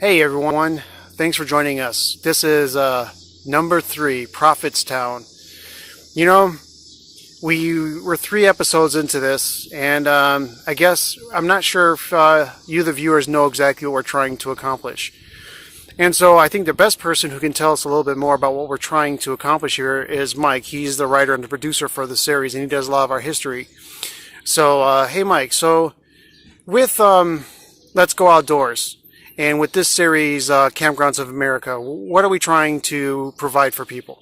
Hey everyone, thanks for joining us. This is number 3, Prophetstown. You know, we were 3 episodes into this, and I guess I'm not sure if you, the viewers, know exactly what we're trying to accomplish. And so I think the best person who can tell us a little bit more about what we're trying to accomplish here is Mike. He's the writer and the producer for the series, and he does a lot of our history. So, hey Mike, so with Let's Go Outdoors, and with this series, Campgrounds of America, what are we trying to provide for people?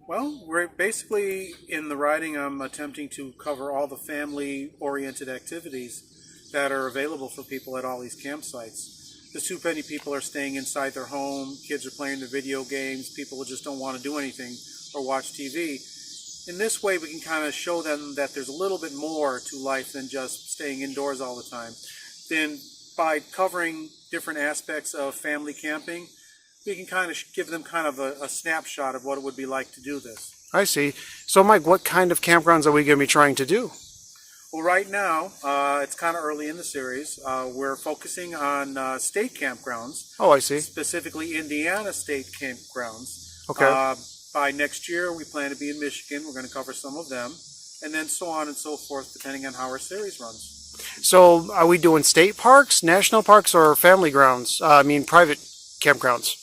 Well, we're basically, in the writing, I'm attempting to cover all the family-oriented activities that are available for people at all these campsites. There's too many people are staying inside their home, kids are playing their video games, people just don't want to do anything or watch TV. In this way, we can kind of show them that there's a little bit more to life than just staying indoors all the time. Then, by covering different aspects of family camping, we can kind of give them kind of a snapshot of what it would be like to do this. I see. So Mike, what kind of campgrounds are we going to be trying to do? Well, right now, it's kind of early in the series. We're focusing on state campgrounds. Oh, I see. Specifically Indiana state campgrounds. Okay. By next year, we plan to be in Michigan. We're going to cover some of them. And then so on and so forth, depending on how our series runs. So are we doing state parks, national parks, or family grounds? Private campgrounds?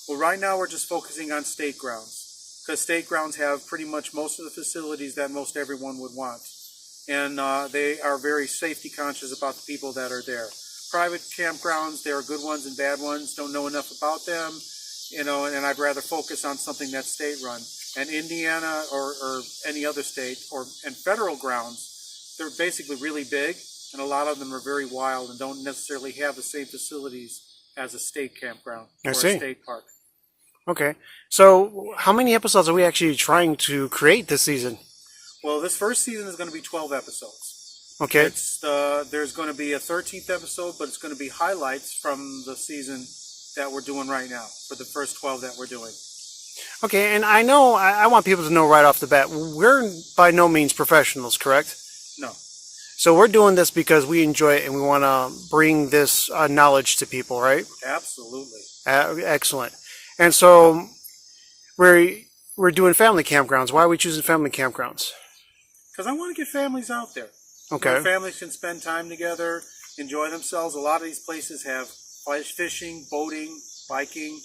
Well, right now we're just focusing on state grounds, because state grounds have pretty much most of the facilities that most everyone would want. And they are very safety conscious about the people that are there. Private campgrounds, there are good ones and bad ones, don't know enough about them, and I'd rather focus on something that's state run. And Indiana or any other state and federal grounds, they're basically really big, and a lot of them are very wild and don't necessarily have the same facilities as a state campground or a state park. Okay. So how many episodes are we actually trying to create this season? Well, this first season is going to be 12 episodes. Okay. There's going to be a 13th episode, but it's going to be highlights from the season that we're doing right now for the first 12 that we're doing. Okay, and I know, I want people to know right off the bat, we're by no means professionals, correct? No. So we're doing this because we enjoy it and we want to bring this knowledge to people, right? Absolutely. Excellent. And so we're doing family campgrounds. Why are we choosing family campgrounds? Because I want to get families out there. Okay. Where families can spend time together, enjoy themselves. A lot of these places have fishing, boating, biking,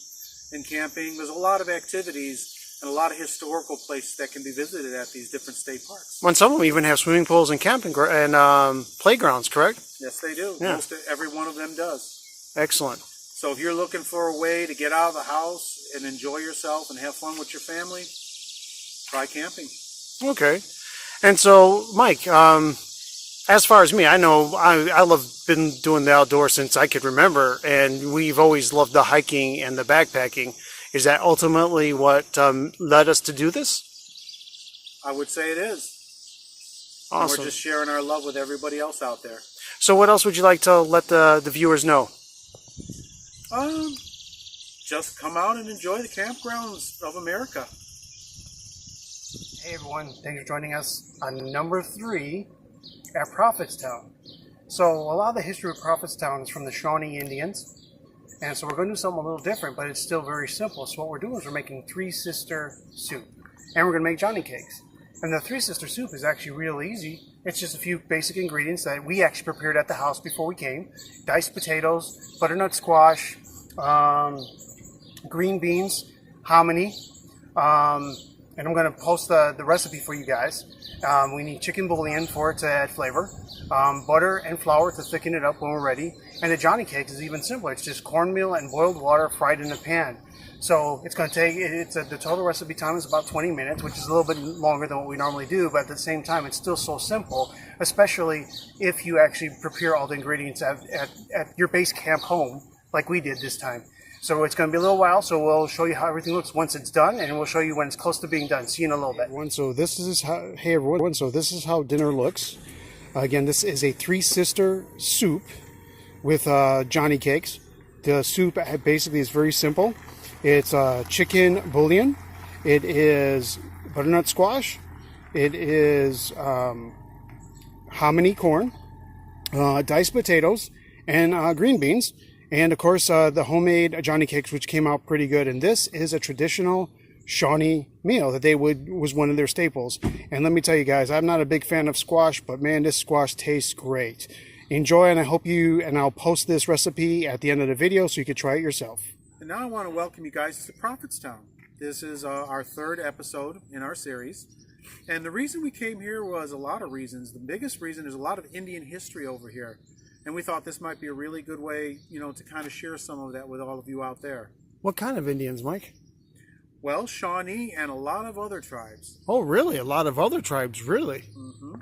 and camping. There's a lot of activities and a lot of historical places that can be visited at these different state parks. When some of them even have swimming pools and camping and playgrounds, correct? Yes, they do. Yeah. Every one of them does. Excellent. So if you're looking for a way to get out of the house and enjoy yourself and have fun with your family, try camping. Okay. And so, Mike, as far as me, I know I've been doing the outdoors since I could remember, and we've always loved the hiking and the backpacking. Is that ultimately what led us to do this? I would say it is. Awesome. And we're just sharing our love with everybody else out there. So what else would you like to let the viewers know? Just come out and enjoy the campgrounds of America. Hey everyone, thanks for joining us on number 3 at Prophetstown. So a lot of the history of Prophetstown is from the Shawnee Indians. And so we're going to do something a little different, but it's still very simple. So what we're doing is we're making 3 Sister soup. And we're going to make Johnny cakes. And the 3 Sister soup is actually real easy. It's just a few basic ingredients that we actually prepared at the house before we came. Diced potatoes, butternut squash, green beans, hominy. And I'm going to post the recipe for you guys. We need chicken bouillon for it to add flavor, butter and flour to thicken it up when we're ready. And the Johnny cakes is even simpler. It's just cornmeal and boiled water fried in a pan. So it's going to take, the total recipe time is about 20 minutes, which is a little bit longer than what we normally do, but at the same time, it's still so simple, especially if you actually prepare all the ingredients at your base camp home, like we did this time. So it's going to be a little while, so we'll show you how everything looks once it's done, and we'll show you when it's close to being done. See you in a little bit. So this is how dinner looks. Again, this is a 3 Sister soup with Johnny cakes. The soup basically is very simple. It's chicken bouillon. It is butternut squash. It is hominy corn, diced potatoes, and green beans. And of course, the homemade Johnny cakes, which came out pretty good. And this is a traditional Shawnee meal that was one of their staples. And let me tell you guys, I'm not a big fan of squash, but man, this squash tastes great. Enjoy, and I'll post this recipe at the end of the video so you can try it yourself. And now I want to welcome you guys to Prophetstown. This is our third episode in our series. And the reason we came here was a lot of reasons. The biggest reason is a lot of Indian history over here. And we thought this might be a really good way, to kind of share some of that with all of you out there. What kind of Indians, Mike? Well, Shawnee and a lot of other tribes. Oh, really? A lot of other tribes, really? Mm-hmm.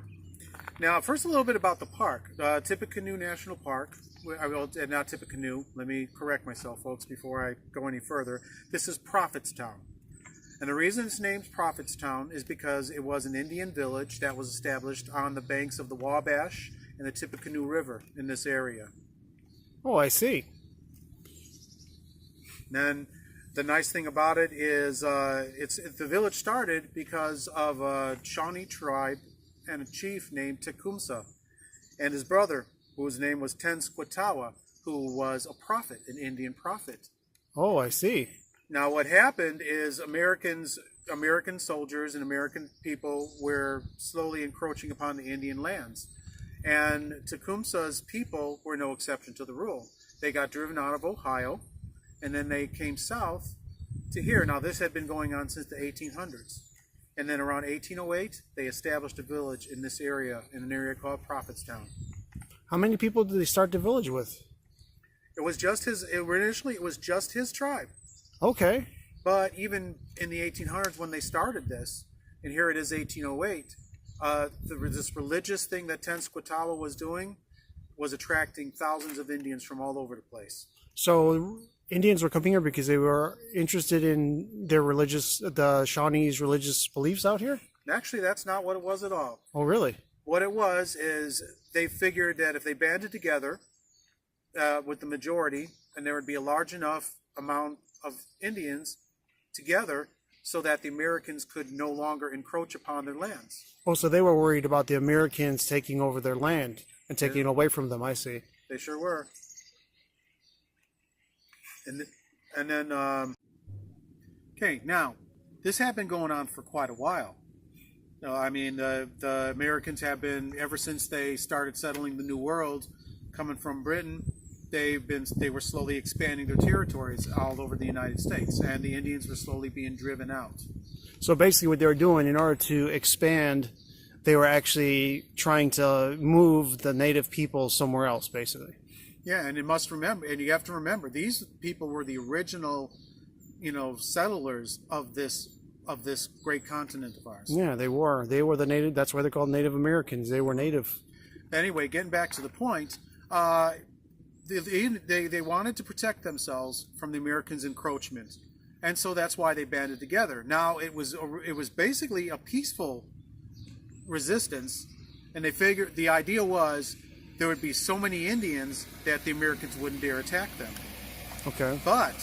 Now, first a little bit about the park. Tippecanoe National Park. Not Tippecanoe. Let me correct myself, folks, before I go any further. This is Prophetstown. And the reason it's named Prophetstown is because it was an Indian village that was established on the banks of the Wabash and the Tippecanoe River in this area. Oh, I see. And then the nice thing about it is the village started because of a Shawnee tribe and a chief named Tecumseh and his brother, whose name was Tenskwatawa, who was a prophet, an Indian prophet. Oh, I see. Now what happened is American soldiers and American people were slowly encroaching upon the Indian lands. And Tecumseh's people were no exception to the rule. They got driven out of Ohio, and then they came south to here. Now this had been going on since the 1800s. And then around 1808, they established a village in this area, in an area called Prophetstown. How many people did they start the village with? Initially it was just his tribe. Okay. But even in the 1800s when they started this, and here it is 1808, this religious thing that Tenskwatawa was doing was attracting thousands of Indians from all over the place. So Indians were coming here because they were interested in the Shawnees' religious beliefs out here? Actually, that's not what it was at all. Oh, really? What it was is they figured that if they banded together with the majority, and there would be a large enough amount of Indians together so that the Americans could no longer encroach upon their lands. Oh, so they were worried about the Americans taking over their land and taking it away from them, I see. They sure were. And then, okay, now, this had been going on for quite a while. I mean, the Americans have been, ever since they started settling the New World, coming from Britain, they were slowly expanding their territories all over the United States, and the Indians were slowly being driven out. So basically what they were doing, in order to expand, they were actually trying to move the native people somewhere else, basically. Yeah, and you have to remember, these people were the original, settlers of this great continent of ours. Yeah, they were. They were the native. That's why they're called Native Americans. They were native. Anyway, getting back to the point, they wanted to protect themselves from the Americans' encroachment, and so that's why they banded together. Now it was basically a peaceful resistance, and they figured the idea was there would be so many Indians that the Americans wouldn't dare attack them. Okay. But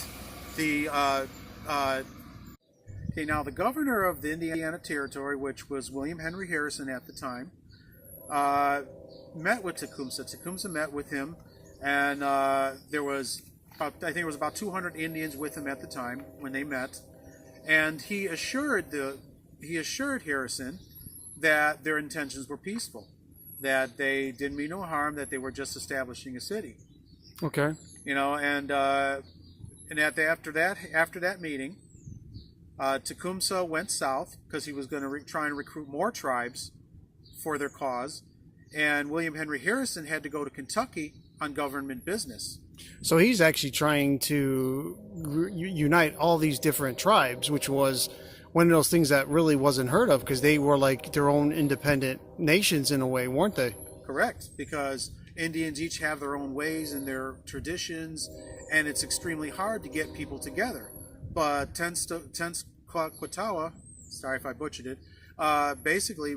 now the governor of the Indiana Territory, which was William Henry Harrison at the time, met with Tecumseh. Tecumseh met with him, and there was about 200 Indians with him at the time when they met, and he assured Harrison that their intentions were peaceful, that they didn't mean no harm, that they were just establishing a city. Okay. And after that meeting, Tecumseh went south because he was going to try and recruit more tribes for their cause, and William Henry Harrison had to go to Kentucky on government business. So he's actually trying to unite all these different tribes, which was one of those things that really wasn't heard of, because they were like their own independent nations in a way, weren't they? Correct, because Indians each have their own ways and their traditions, and it's extremely hard to get people together. But Tenskwatawa, sorry if I butchered it, basically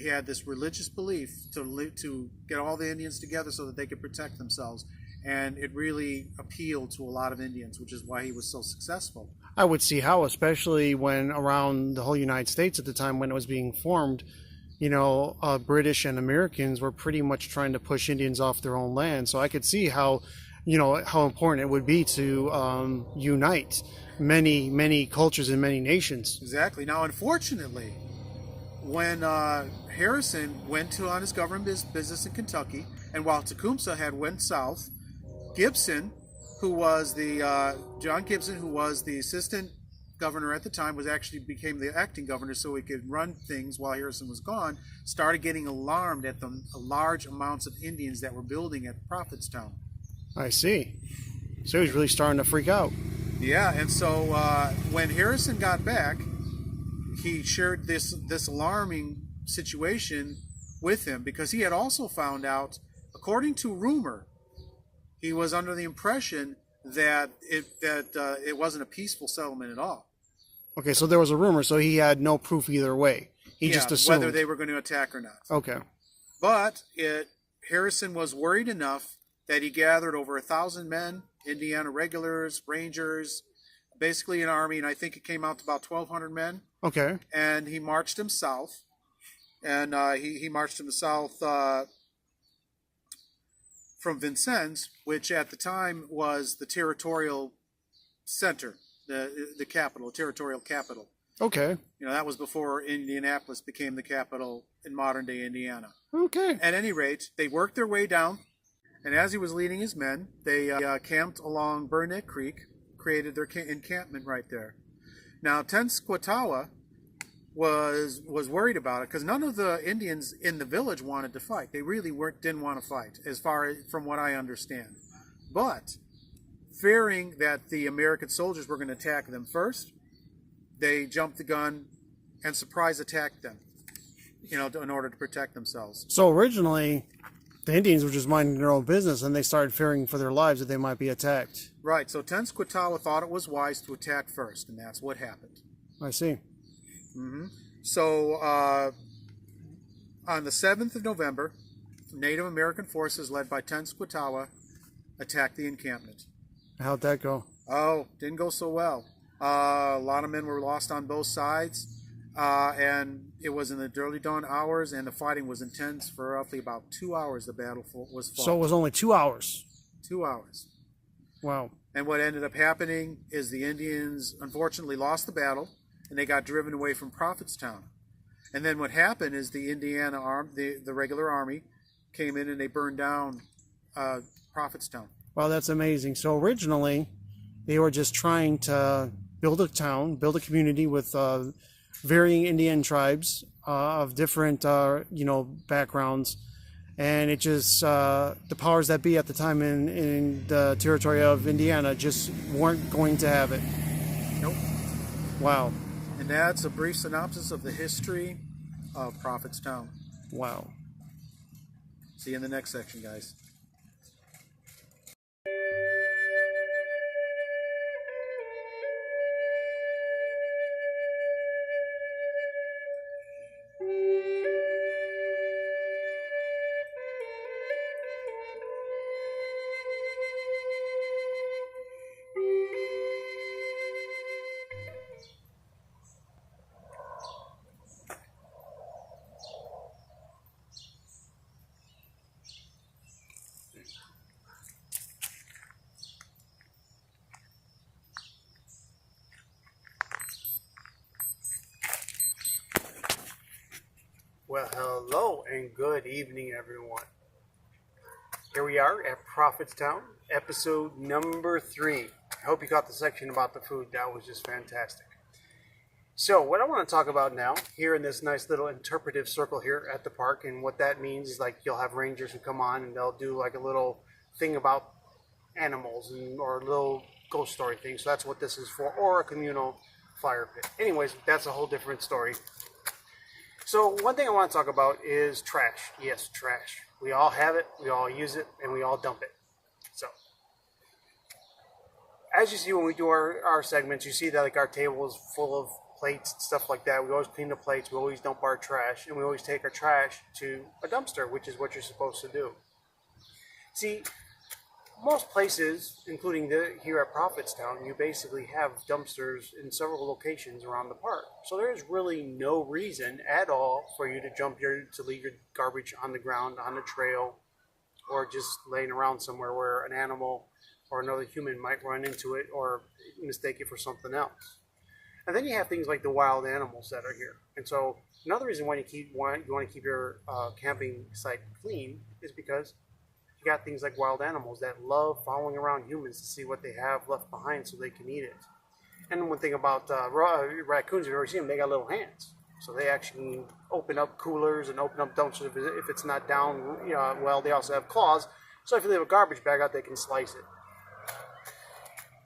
he had this religious belief to get all the Indians together so that they could protect themselves, and it really appealed to a lot of Indians, which is why he was so successful. I would see how, especially when around the whole United States at the time when it was being formed, British and Americans were pretty much trying to push Indians off their own land. So I could see how you know, how important it would be to unite many cultures and many nations. Exactly. Now, unfortunately, when Harrison went on his government business in Kentucky, and while Tecumseh had went south, Gibson, who was the John Gibson, who was the assistant governor at the time, became the acting governor, so he could run things while Harrison was gone. Started getting alarmed at the large amounts of Indians that were building at Prophetstown. I see. So he was really starting to freak out. Yeah, and so when Harrison got back, he shared this alarming situation with him, because he had also found out, according to rumor, he was under the impression that it wasn't a peaceful settlement at all. Okay, so there was a rumor, so he had no proof either way. He just assumed whether they were going to attack or not. Okay. But Harrison was worried enough that he gathered over 1,000 men, Indiana regulars, rangers, basically an army, and I think it came out to about 1,200 men. Okay. And he marched him south, and he marched him south from Vincennes, which at the time was the territorial center, the capital, territorial capital. Okay. You know, that was before Indianapolis became the capital in modern-day Indiana. Okay. At any rate, they worked their way down, and as he was leading his men, they camped along Burnett Creek, created their encampment right there. Now, Tenskwatawa was worried about it, because none of the Indians in the village wanted to fight. They really didn't want to fight, as far as from what I understand. But fearing that the American soldiers were going to attack them first, they jumped the gun and surprise attacked them, you know, in order to protect themselves. So originally, the Indians were just minding their own business, and they started fearing for their lives that they might be attacked. Right, so Tenskwatawa thought it was wise to attack first, and that's what happened. I see. Mm-hmm. So on the 7th of November, Native American forces led by Tenskwatawa attacked the encampment. How'd that go? Oh, didn't go so well. A lot of men were lost on both sides, and it was in the early dawn hours, and the fighting was intense for roughly about 2 hours. The battle was fought. So it was only 2 hours? 2 hours. Wow. And what ended up happening is the Indians unfortunately lost the battle, and they got driven away from Prophetstown. And then what happened is the Indiana the regular army came in and they burned down Prophetstown. Wow, that's amazing. So originally, they were just trying to build a town, build a community with varying Indian tribes of different, backgrounds. And it just, the powers that be at the time in the territory of Indiana just weren't going to have it. Nope. Wow. And that's a brief synopsis of the history of Prophetstown. Wow. See you in the next section, guys. Well, hello and good evening, everyone. Here we are at Prophetstown, episode number 3. I hope you got the section about the food. That was just fantastic. So what I want to talk about now, here in this nice little interpretive circle here at the park, and what that means is like you'll have rangers who come on and they'll do like a little thing about animals or a little ghost story thing. So that's what this is for, or a communal fire pit. Anyways, that's a whole different story. So one thing I want to talk about is trash. Yes, trash. We all have it, we all use it, and we all dump it. So, as you see when we do our segments, you see that like our table is full of plates and stuff like that. We always clean the plates, we always dump our trash, and we always take our trash to a dumpster, which is what you're supposed to do. See, most places, including here at Prophetstown, you basically have dumpsters in several locations around the park. So there's really no reason at all for you to leave your garbage on the ground, on the trail, or just laying around somewhere where an animal or another human might run into it or mistake it for something else. And then you have things like the wild animals that are here. And so another reason why you want to keep your camping site clean is because you got things like wild animals that love following around humans to see what they have left behind so they can eat it. And one thing about raccoons, if you've ever seen them, they got little hands. So they actually can open up coolers and open up dumpsters if it's not down well. They also have claws. So if you leave a garbage bag out, they can slice it.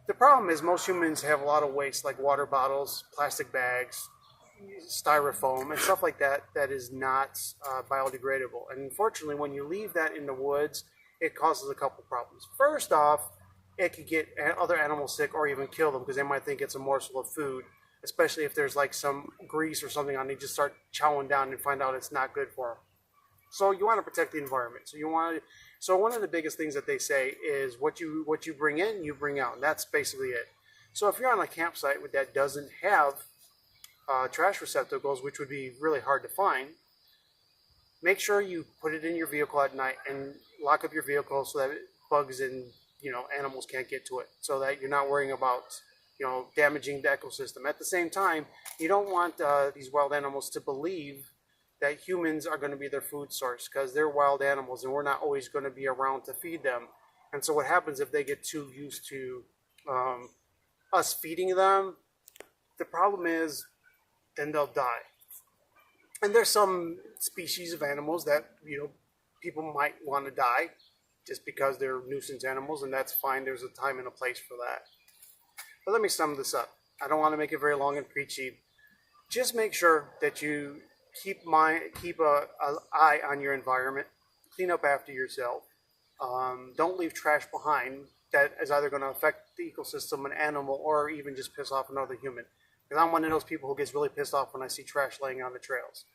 The problem is most humans have a lot of waste, like water bottles, plastic bags, styrofoam, and stuff like that that is not biodegradable. And unfortunately, when you leave that in the woods, it causes a couple problems. First off, it could get other animals sick or even kill them because they might think it's a morsel of food, especially if there's like some grease or something on it. They just start chowing down and find out it's not good for them. So you want to protect the environment. So one of the biggest things that they say is what you bring in, you bring out. And that's basically it. So if you're on a campsite that doesn't have trash receptacles, which would be really hard to find, make sure you put it in your vehicle at night and lock up your vehicle so that bugs and animals can't get to it, so that you're not worrying about damaging the ecosystem. At the same time, you don't want these wild animals to believe that humans are going to be their food source, because they're wild animals and we're not always going to be around to feed them. And so what happens if they get too used to us feeding them? The problem is then they'll die. And there's some species of animals that people might want to die just because they're nuisance animals, and that's fine. There's a time and a place for that. But let me sum this up. I don't want to make it very long and preachy. Just make sure that you keep an eye on your environment. Clean up after yourself. Don't leave trash behind that is either going to affect the ecosystem, an animal, or even just piss off another human. Because I'm one of those people who gets really pissed off when I see trash laying on the trails.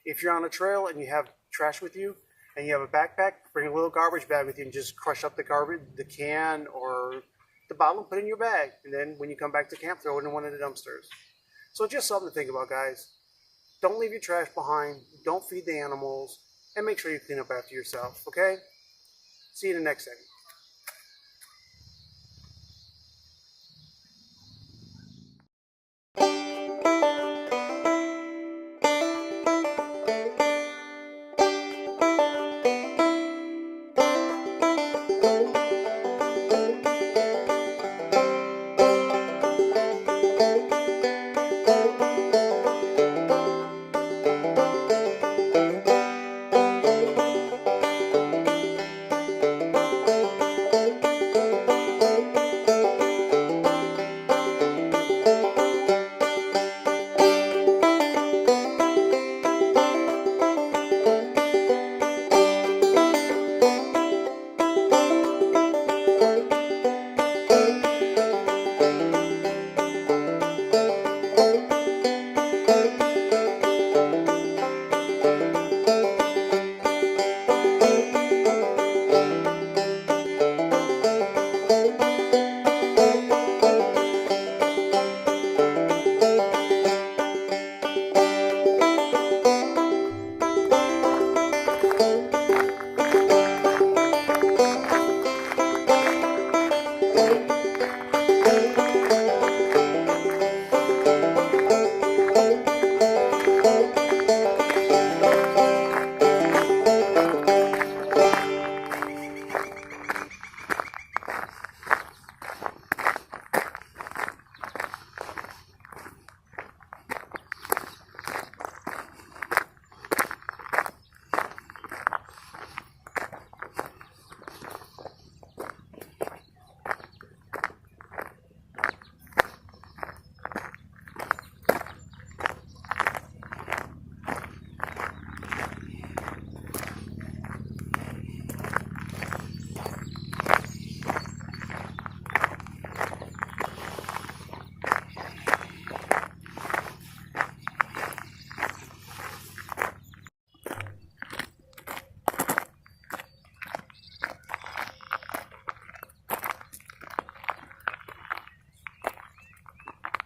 If you're on a trail and you have trash with you, and you have a backpack, bring a little garbage bag with you and just crush up the garbage, the can or the bottle, and put it in your bag. And then when you come back to camp, throw it in one of the dumpsters. So just something to think about, guys. Don't leave your trash behind. Don't feed the animals. And make sure you clean up after yourself, okay? See you in the next segment.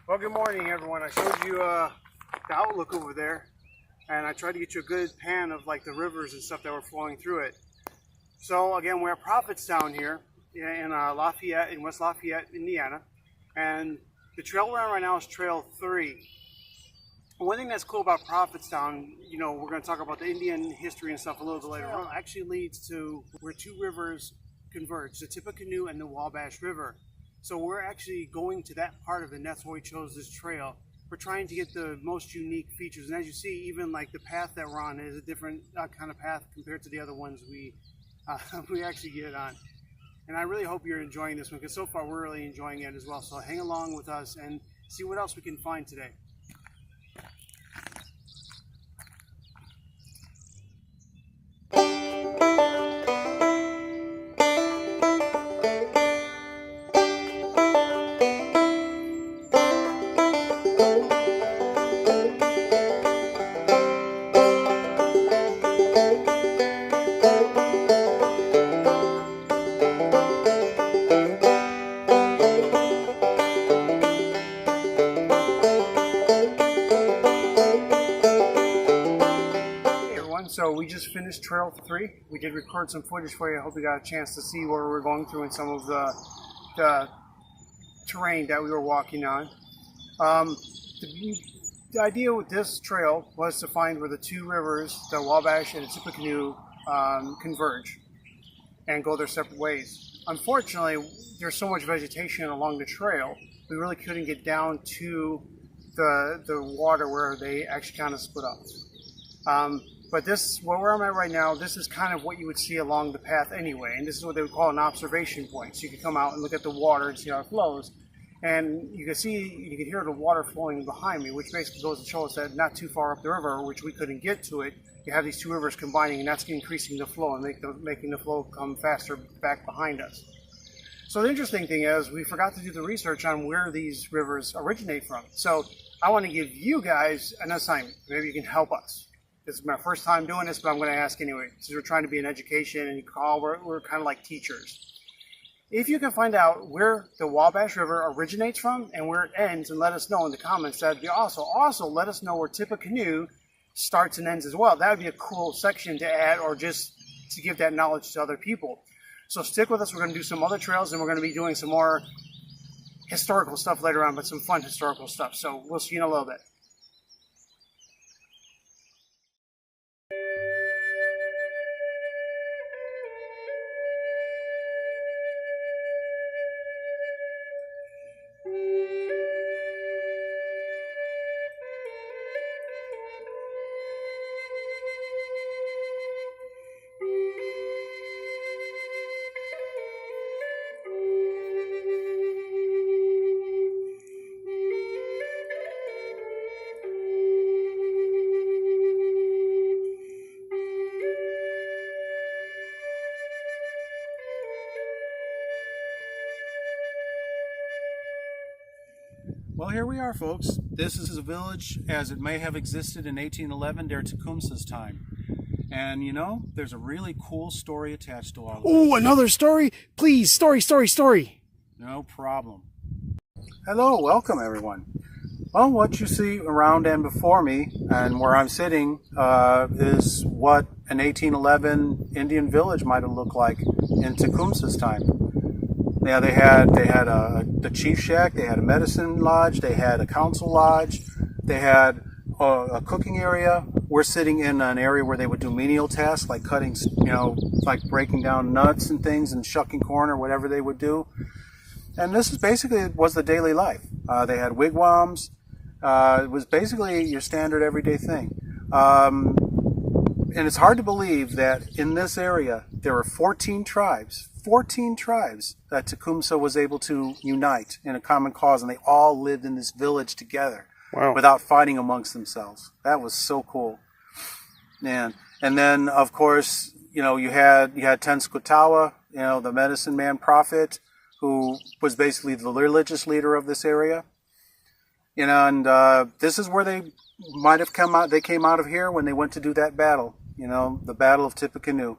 Well, good morning, everyone. I showed you the outlook over there, and I tried to get you a good pan of like the rivers and stuff that were flowing through it. So again, we're at Prophetstown here in Lafayette, in West Lafayette, Indiana, and the trail we're on right now is Trail 3. One thing that's cool about Prophetstown, you know, we're going to talk about the Indian history and stuff a little bit later on, actually leads to where two rivers converge, the Tippecanoe and the Wabash River. So we're actually going to that part of it, and that's why we chose this trail. We're trying to get the most unique features, and as you see, even like the path that we're on is a different kind of path compared to the other ones we actually get on. And I really hope you're enjoying this one, because so far we're really enjoying it as well. So hang along with us and see what else we can find today. So we just finished Trail 3. We did record some footage for you. I hope you got a chance to see where we're going through and some of the terrain that we were walking on. The idea with this trail was to find where the two rivers, the Wabash and the Tippecanoe, converge and go their separate ways. Unfortunately, there's so much vegetation along the trail, we really couldn't get down to the water where they actually kind of split up. But this, where I'm at right now, this is kind of what you would see along the path anyway. And this is what they would call an observation point. So you can come out and look at the water and see how it flows. And you can hear the water flowing behind me, which basically goes to show us that not too far up the river, which we couldn't get to it, you have these two rivers combining, and that's increasing the flow and making the flow come faster back behind us. So the interesting thing is, we forgot to do the research on where these rivers originate from. So I want to give you guys an assignment. Maybe you can help us. This is my first time doing this, but I'm going to ask anyway. Since we're trying to be an education and we're kind of like teachers. If you can find out where the Wabash River originates from and where it ends, and let us know in the comments, that'd be awesome. Also, let us know where Tippecanoe starts and ends as well. That would be a cool section to add, or just to give that knowledge to other people. So stick with us. We're going to do some other trails, and we're going to be doing some more historical stuff later on, but some fun historical stuff. So we'll see you in a little bit. Well, here we are, folks. This is a village as it may have existed in 1811 during Tecumseh's time. And you know, there's a really cool story attached to all of this. Oh, another story? Please, story. No problem. Hello, welcome everyone. Well, what you see around and before me, and where I'm sitting, is what an 1811 Indian village might have looked like in Tecumseh's time. Yeah, they had the chief shack, they had a medicine lodge, they had a council lodge, they had a cooking area. We're sitting in an area where they would do menial tasks like cutting, like breaking down nuts and things and shucking corn or whatever they would do. And this is basically was the daily life. They had wigwams. It was basically your standard everyday thing. And it's hard to believe that in this area there were 14 tribes that Tecumseh was able to unite in a common cause, and they all lived in this village together. Wow. Without fighting amongst themselves. That was so cool. And then of course, you had Tenskwatawa, the medicine man prophet, who was basically the religious leader of this area. And this is where they might have come out. They came out of here when they went to do that battle, the Battle of Tippecanoe.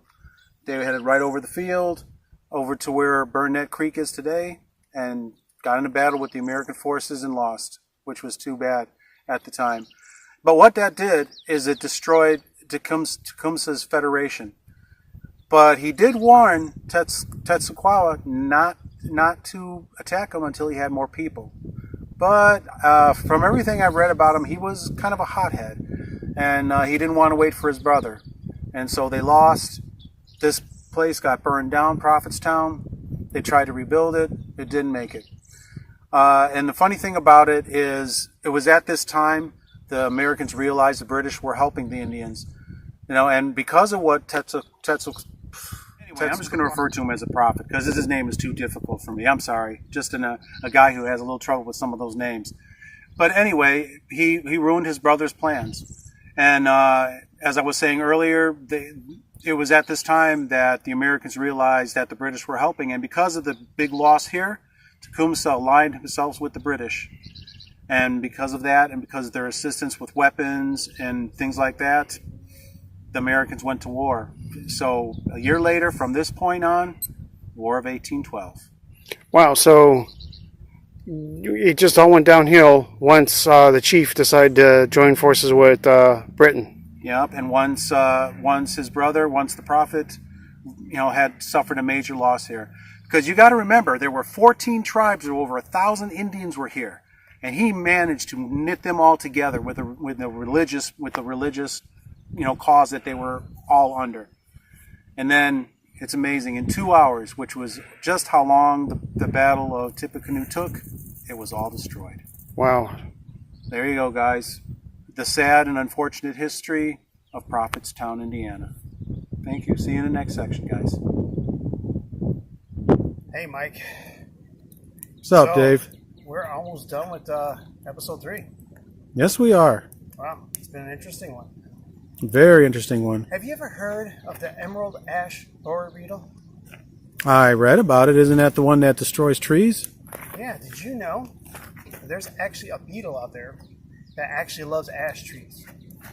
They headed right over the field, over to where Burnett Creek is today, and got in a battle with the American forces and lost, which was too bad at the time. But what that did is it destroyed Tecumseh's federation. But he did warn Tippecanoe not to attack him until he had more people. But from everything I've read about him, he was kind of a hothead, and he didn't want to wait for his brother. And so they lost. This place got burned down, Prophetstown. They tried to rebuild it. It didn't make it. And the funny thing about it is, it was at this time the Americans realized the British were helping the Indians. And because of what Anyway, I'm just going to refer to him as a prophet because his name is too difficult for me. I'm sorry. Just a guy who has a little trouble with some of those names. But anyway, he ruined his brother's plans. And as I was saying earlier, it was at this time that the Americans realized that the British were helping. And because of the big loss here, Tecumseh aligned himself with the British. And because of that, and because of their assistance with weapons and things like that, the Americans went to war. So a year later, from this point on, War of 1812. Wow, so it just all went downhill once the chief decided to join forces with Britain. Yep, and once his brother, once the prophet, had suffered a major loss here. Because you got to remember, there were 14 tribes, or over 1,000 Indians were here, and he managed to knit them all together with the religious cause that they were all under. And then it's amazing, in 2 hours, which was just how long the Battle of Tippecanoe took, it was all destroyed. Wow. There you go, guys. The sad and unfortunate history of Prophetstown, Indiana. Thank you. See you in the next section, guys. Hey, Mike. What's up, Dave? We're almost done with episode 3. Yes, we are. Wow, it's been an interesting one. Very interesting one. Have you ever heard of the emerald ash borer beetle? I read about it. Isn't that the one that destroys trees? Yeah, did you know there's actually a beetle out there that actually loves ash trees?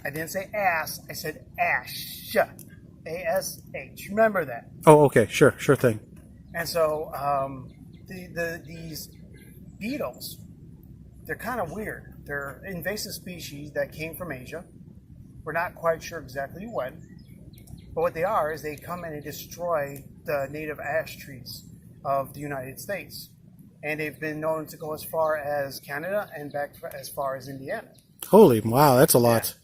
I didn't say ass, I said ash. A-S-H. Remember that. Oh, okay. Sure thing. And so these beetles, they're kind of weird. They're invasive species that came from Asia. We're not quite sure exactly when. But what they are is they come in and destroy the native ash trees of the United States. And they've been known to go as far as Canada and back as far as Indiana. Holy, wow, that's a lot.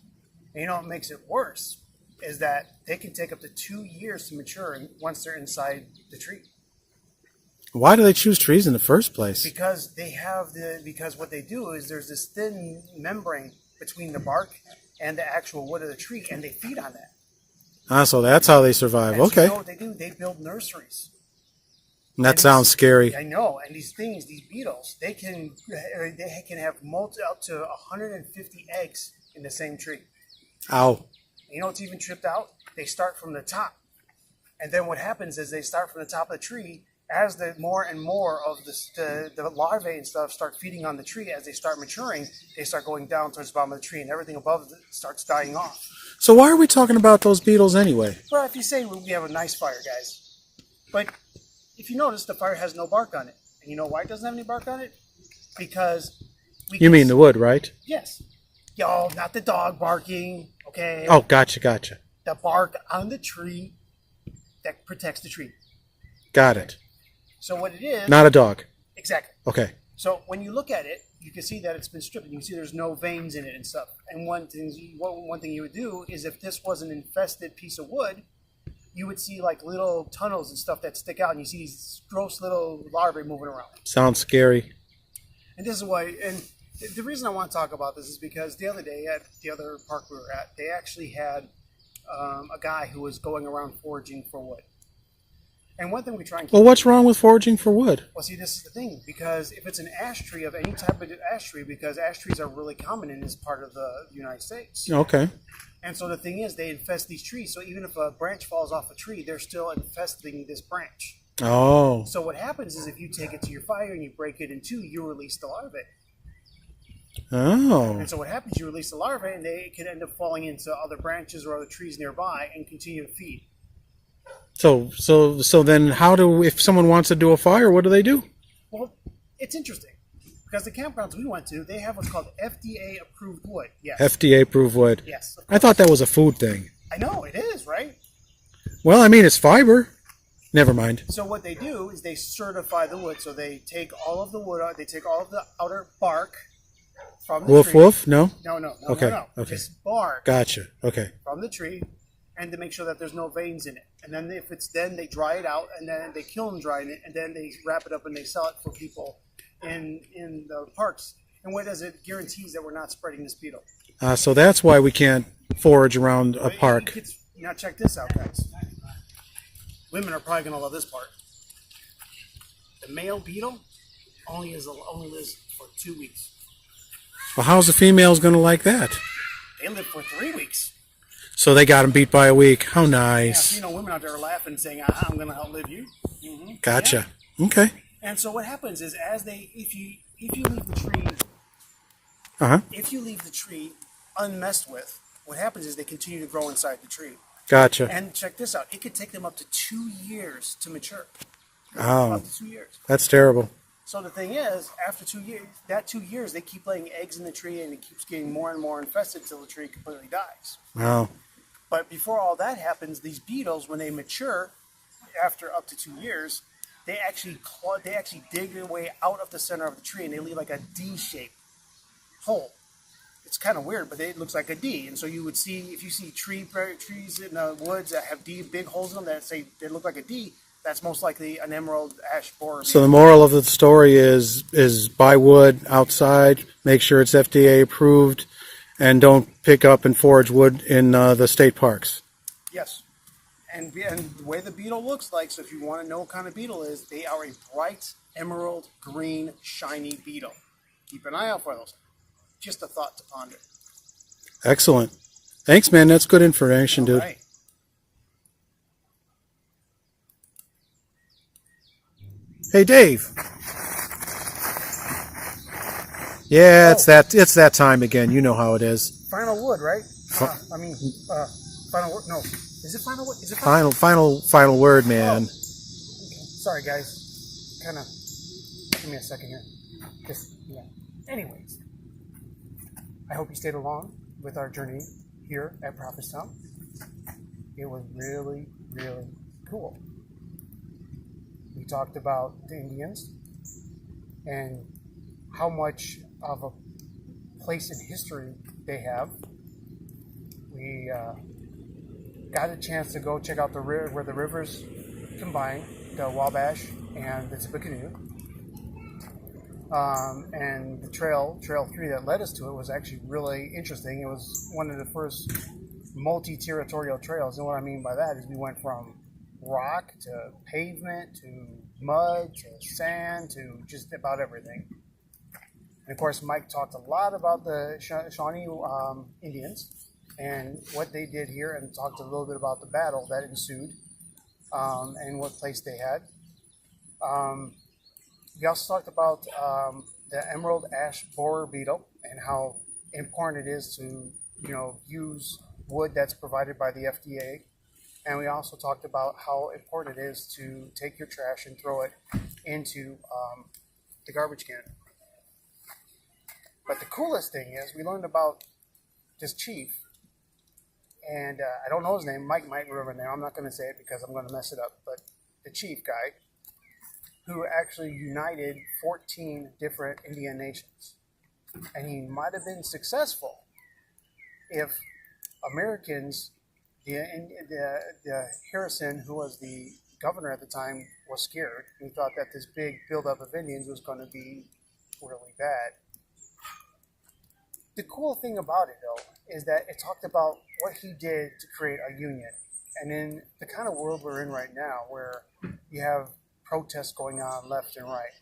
And what makes it worse is that they can take up to 2 years to mature once they're inside the tree. Why do they choose trees in the first place? Because because what they do is there's this thin membrane between the bark and the actual wood of the tree, and they feed on that. Ah, so that's how they survive. And okay. So you know what they do? They build nurseries. That sounds scary. I know. And these beetles, they can have up to 150 eggs in the same tree. Ow. You know what's even tripped out? They start from the top. And then what happens is they start from the top of the tree. As the more and more of the larvae and stuff start feeding on the tree, as they start maturing, they start going down towards the bottom of the tree, and everything above it starts dying off. So why are we talking about those beetles anyway? Well, if you say we have a nice fire, guys. But if you notice, the fire has no bark on it. And you know why it doesn't have any bark on it? Because You mean the wood, right? Yes. Yo, not the dog barking, okay? Oh, gotcha. The bark on the tree that protects the tree. Got it. So what it is... Not a dog. Exactly. Okay. So when you look at it, you can see that it's been stripped. You can see there's no veins in it and stuff. And one thing you would do is, if this was an infested piece of wood, you would see like little tunnels and stuff that stick out, and you see these gross little larvae moving around. Sounds scary. And this is why... And the reason I want to talk about this is because the other day at the other park we were at, they actually had a guy who was going around foraging for wood. And one thing we try and keep... Well, what's wrong with foraging for wood? Well, see, this is the thing. Because if it's an ash tree of any type of ash tree, because ash trees are really common in this part of the United States. Okay. And so the thing is, they infest these trees. So even if a branch falls off a tree, they're still infesting this branch. Oh. So what happens is, if you take it to your fire and you break it in two, you release the larvae. Oh. And so what happens, you release the larvae, and they can end up falling into other branches or other trees nearby and continue to feed. So then if someone wants to do a fire, what do they do? Well, it's interesting. Because the campgrounds we went to, they have what's called FDA approved wood. Yes. FDA approved wood. Yes. I thought that was a food thing. I know, it is, right? Well, I mean, it's fiber. Never mind. So what they do is they certify the wood. So they take all of the wood out. They take all of the outer bark from the Woof tree. woof? No? No. Okay. No. Okay. Just bark Gotcha. Okay. from the tree, and to make sure that there's no veins in it. And then if it's then they dry it out, and then they kiln dry it, and then they wrap it up and they sell it for people in the parks. And what does it guarantees that we're not spreading this beetle. So that's why we can't forage around a park. Now check this out, guys. Women are probably going to love this part. The male beetle only lives for 2 weeks. Well, how's the females going to like that? They live for 3 weeks. So they got them beat by a week. How Yeah, nice. so, women out there are laughing, saying, I'm going to outlive you. Mm-hmm. Gotcha. Yeah. Okay. And so what happens is, if you leave the tree, if you leave the tree unmessed with, what happens is they continue to grow inside the tree. Gotcha. And check this out. It could take them up to 2 years to mature. Oh, Up to 2 years. that's terrible. So the thing is, after 2 years, that 2 years, they keep laying eggs in the tree, and it keeps getting more and more infested until the tree completely dies. Wow. But before all that happens, these beetles, when they mature, after up to 2 years, they actually dig their way out of the center of the tree, and they leave like a D-shaped hole. It's kind of weird, but it looks like a D. And so you would see, if you see trees in the woods that have big holes in them that say they look like a D, that's most likely an emerald ash borer. So the moral of the story is buy wood outside, make sure it's FDA approved, and don't pick up and forage wood in the state parks. Yes. And the way the beetle looks like, so if you want to know what kind of beetle it is, they are a bright emerald green shiny beetle. Keep an eye out for those. Just a thought to ponder. Excellent. Thanks, man. That's good information, dude. All right. Hey, Dave. Yeah, it's that time again. You know how it is. Final wood, right? Final word. No, is it final word? Is it final? Final word, man. Okay. Sorry, guys. Kind of. Give me a second here. Anyways, I hope you stayed along with our journey here at Prophetstown. It was really, really cool. We talked about the Indians and how much of a place in history they have. We got a chance to go check out the river where the rivers combine, the Wabash and the Tippecanoe. And the trail 3 that led us to it was actually really interesting. It was one of the first multi-territorial trails. And what I mean by that is we went from rock to pavement to mud to sand to just about everything. And of course, Mike talked a lot about the Shawnee Indians and what they did here, and talked a little bit about the battle that ensued and what place they had. We also talked about the emerald ash borer beetle and how important it is to use wood that's provided by the FDA. And we also talked about how important it is to take your trash and throw it into the garbage can. But the coolest thing is we learned about this chief, and I don't know his name. Mike might remember his name. I'm not going to say it because I'm going to mess it up. But the chief guy who actually united 14 different Indian nations. And he might have been successful if Americans, the Harrison, who was the governor at the time, was scared. He thought that this big buildup of Indians was going to be really bad. The cool thing about it, though, is that it talked about what he did to create a union. And in the kind of world we're in right now, where you have protests going on left and right,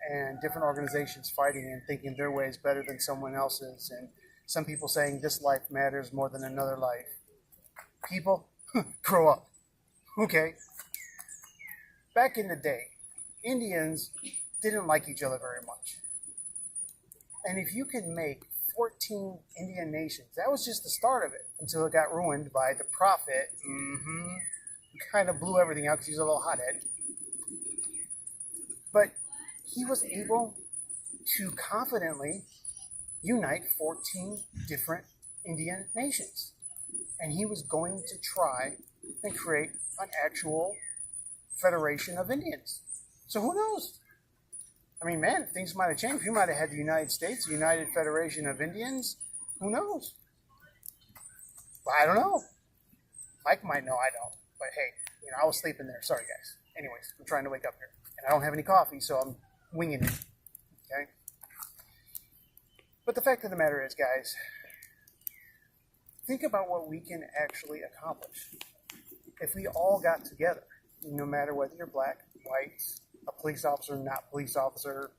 and different organizations fighting and thinking their way is better than someone else's, and some people saying this life matters more than another life. People, grow up. Okay? Back in the day, Indians didn't like each other very much. And if you can make 14 Indian nations, that was just the start of it, until it got ruined by the prophet. He kind of blew everything out because he's a little hothead. But he was able to confidently unite 14 different Indian nations. And he was going to try and create an actual federation of Indians. So who knows? I mean, man, things might have changed. We might have had the United States, the United Federation of Indians. Who knows? I don't know. Mike might know, I don't. But hey, I was sleeping there. Sorry, guys. Anyways, I'm trying to wake up here. And I don't have any coffee, so I'm winging it. Okay? But the fact of the matter is, guys, think about what we can actually accomplish if we all got together, no matter whether you're black, white, a police officer, not police officer,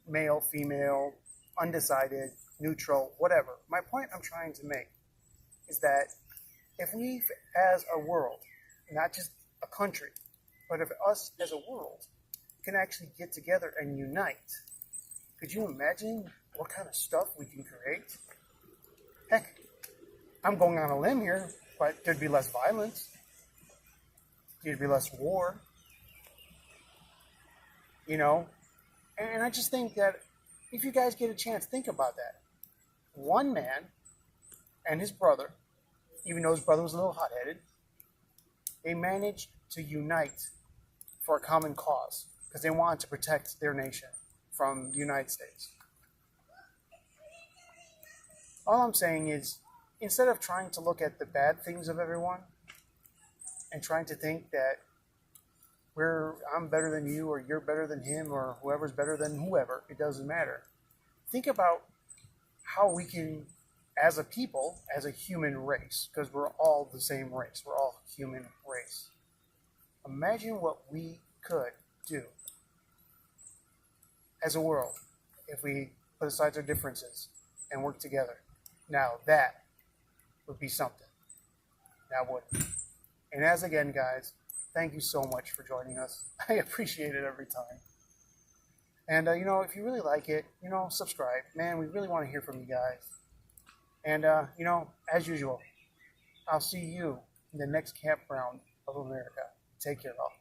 male, female, undecided, neutral, whatever. My point I'm trying to make is that if we, as a world, not just a country, but if us as a world can actually get together and unite, could you imagine what kind of stuff we can create? Heck, I'm going on a limb here, but there'd be less violence. There'd be less war. And I just think that if you guys get a chance, think about that. One man and his brother, even though his brother was a little hot-headed, they managed to unite for a common cause because they wanted to protect their nation from the United States. All I'm saying is, instead of trying to look at the bad things of everyone and trying to think that I'm better than you or you're better than him or whoever's better than whoever, it doesn't matter. Think about how we can, as a people, as a human race, because we're all the same race, we're all human race. Imagine what we could do as a world if we put aside our differences and work together. Now that would be something. That would. And as again, guys, thank you so much for joining us. I appreciate it every time. And, if you really like it, subscribe. Man, we really want to hear from you guys. And, as usual, I'll see you in the next campground of America. Take care, all.